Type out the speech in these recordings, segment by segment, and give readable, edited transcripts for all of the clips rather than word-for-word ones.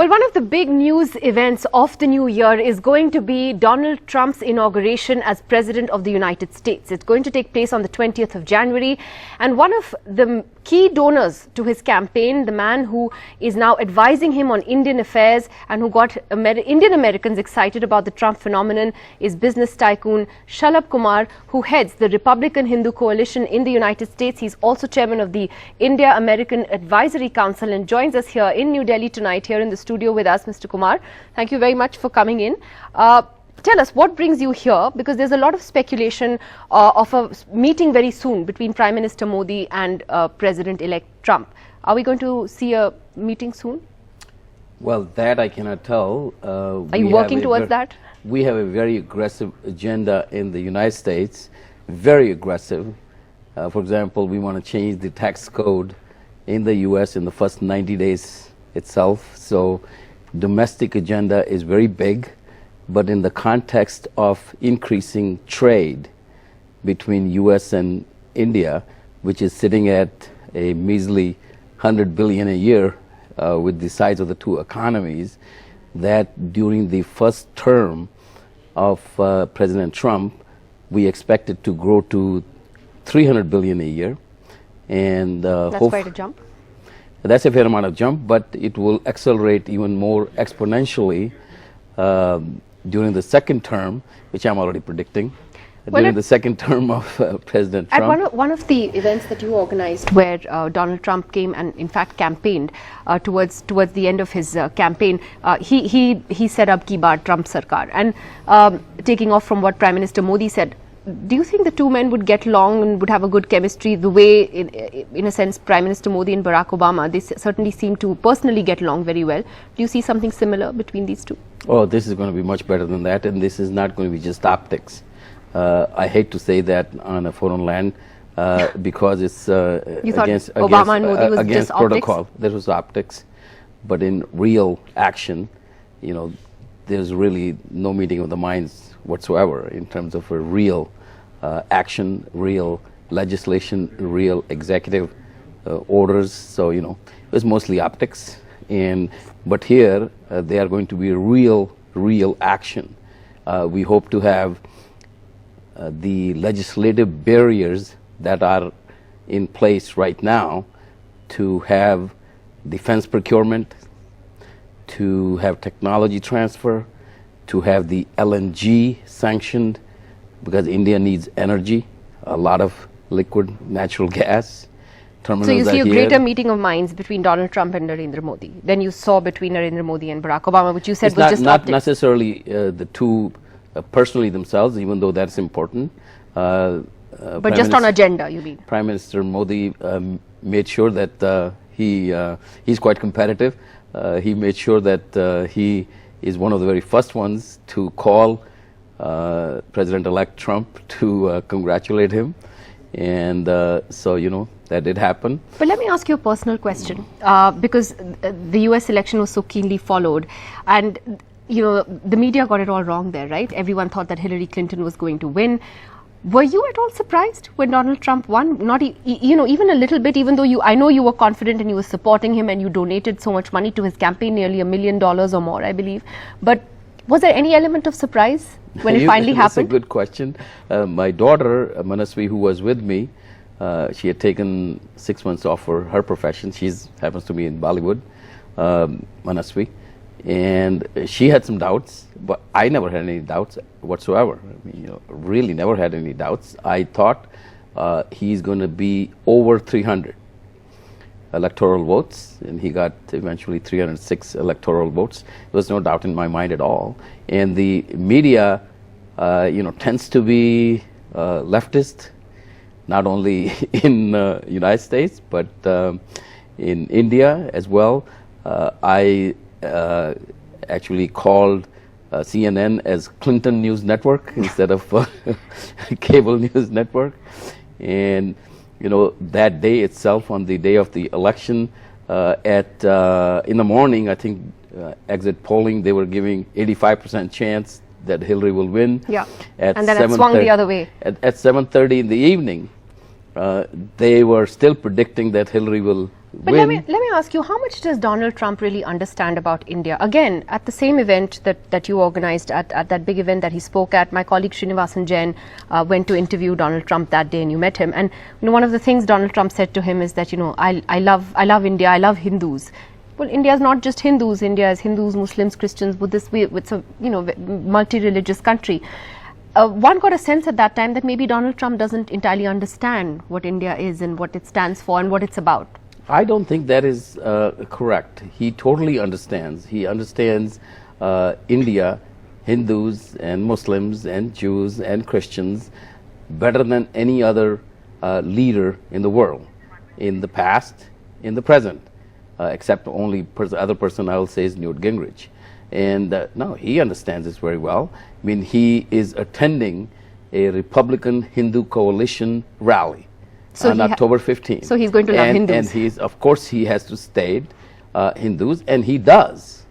Well, one of the big news events of the new year is going to be Donald Trump's inauguration as President of the United States. It's going to take place on the 20th of January. And one of the key donors to his campaign, the man who is now advising him on Indian affairs and who got Indian Americans excited about the Trump phenomenon, is business tycoon Shalabh Kumar, who heads the Republican Hindu Coalition in the United States. He's also chairman of the India-American Advisory Council and joins us here in New Delhi tonight, here in the studio with us. Mr. Kumar, thank you very much for coming in. Tell us, what brings you here? Because there's a lot of speculation of a meeting very soon between Prime Minister Modi and President-elect Trump. Are we going to see a meeting soon? Well, that I cannot tell. Are you working towards that? We have a very aggressive agenda in the United States, very aggressive. For example, we want to change the tax code in the U.S. in the first 90 days itself. So domestic agenda is very big, but in the context of increasing trade between U.S. and India, which is sitting at a measly $100 billion a year with the size of the two economies, that during the first term of President Trump, we expect it to grow to $300 billion a year. And that's quite a jump. That's a fair amount of jump, but it will accelerate even more exponentially during the second term, which I'm already predicting, during the second term of President Trump. At one of the events that you organized where Donald Trump came and in fact campaigned towards the end of his campaign, he set up Ki Baar Trump Sarkar. And taking off from what Prime Minister Modi said, do you think the two men would get along and would have a good chemistry the way, in a sense, Prime Minister Modi and Barack Obama, they certainly seem to personally get along very well. Do you see something similar between these two? Oh, this is going to be much better than that, and this is not going to be just optics. I hate to say that on a foreign land because it's against protocol. There was optics, but in real action, you know, there's really no meeting of the minds whatsoever in terms of a real action, real legislation, real executive orders. So, you know, it was mostly optics. But here they are going to be real action. We hope to have the legislative barriers that are in place right now to have defense procurement, to have technology transfer, to have the LNG sanctioned, because India needs energy, a lot of liquid natural gas. Terminals. So you see a greater meeting of minds between Donald Trump and Narendra Modi than you saw between Narendra Modi and Barack Obama, which you said was just not necessarily the two personally themselves, even though that's important. But just on agenda, you mean? Prime Minister Modi made sure that he's quite competitive. He made sure that he is one of the very first ones to call President-elect Trump to congratulate him. And so, you know, that did happen. But let me ask you a personal question, because the US election was so keenly followed, and you know, the media got it all wrong there, right? Everyone thought that Hillary Clinton was going to win. Were you at all surprised when Donald Trump won? Not, you know, even a little bit, even though I know you were confident and you were supporting him and you donated so much money to his campaign, nearly $1 million or more, I believe. But was there any element of surprise when it finally happened? That's a good question. My daughter, Manasvi, who was with me, she had taken 6 months off for her profession. She happens to be in Bollywood, Manasvi. And she had some doubts, but I never had any doubts whatsoever. I mean, you know, really never had any doubts. I thought he's going to be over 300 electoral votes, and he got eventually 306 electoral votes. There was no doubt in my mind at all. And the media, you know, tends to be leftist, not only in United States, but in India as well. I actually called CNN as Clinton News Network instead of cable news network. And you know, that day itself, on the day of the election, in the morning, I think exit polling, they were giving 85% chance that Hillary will win. Yeah, and then it swung the other way. At 7:30 in the evening, they were still predicting that Hillary will But let me ask you, how much does Donald Trump really understand about India? Again, at the same event that you organized, at that big event that he spoke at, my colleague Srinivasan Jain went to interview Donald Trump that day, and you met him. And one of the things Donald Trump said to him is that, I love India, I love Hindus. Well, India is not just Hindus. India is Hindus, Muslims, Christians, Buddhists. It's a multi-religious country. One got a sense at that time that maybe Donald Trump doesn't entirely understand what India is and what it stands for and what it's about. I don't think that is correct. He totally understands. He understands India, Hindus and Muslims and Jews and Christians better than any other leader in the world, in the past, in the present, except only other person I will say is Newt Gingrich. And no, he understands this very well. I mean, he is attending a Republican Hindu coalition rally on October 15th. So he's going to love Hindus. And of course, he has to state Hindus, and he does.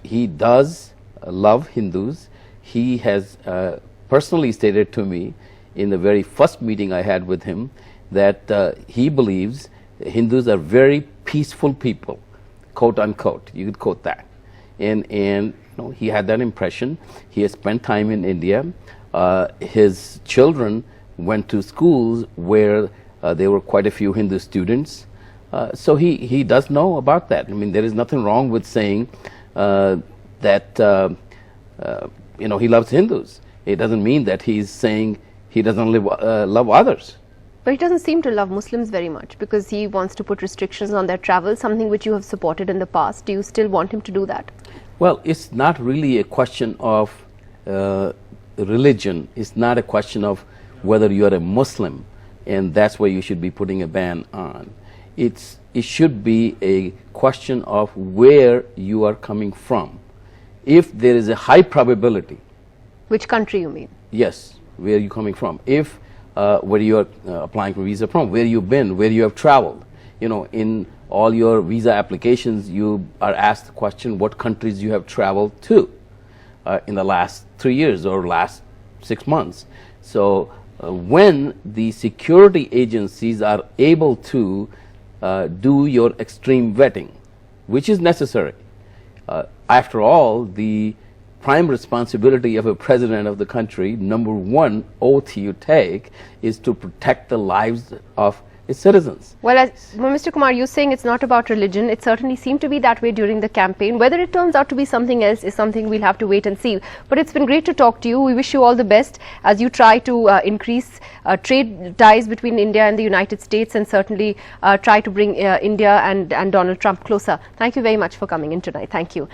He does love Hindus. He has personally stated to me in the very first meeting I had with him that he believes Hindus are very peaceful people, quote unquote. You could quote that. And he had that impression. He has spent time in India. His children went to schools where there were quite a few Hindu students. So he does know about that. I mean, there is nothing wrong with saying that he loves Hindus. It doesn't mean that he's saying he doesn't love others. But he doesn't seem to love Muslims very much, because he wants to put restrictions on their travel, something which you have supported in the past. Do you still want him to do that? Well, it's not really a question of religion. It's not a question of whether you are a Muslim and that's why you should be putting a ban on. It should be a question of where you are coming from. If there is a high probability. Which country you mean? Yes, where are you coming from? If where you are applying for visa from, where you've been, where you have traveled. In all your visa applications, you are asked the question what countries you have traveled to in the last 3 years or last 6 months. So when the security agencies are able to do your extreme vetting, which is necessary, after all, the prime responsibility of a president of the country, number one oath you take, is to protect the lives of its citizens. Well, Mr. Kumar, you're saying it's not about religion. It certainly seemed to be that way during the campaign. Whether it turns out to be something else is something we'll have to wait and see. But it's been great to talk to you. We wish you all the best as you try to increase trade ties between India and the United States, and certainly try to bring India and Donald Trump closer. Thank you very much for coming in tonight. Thank you.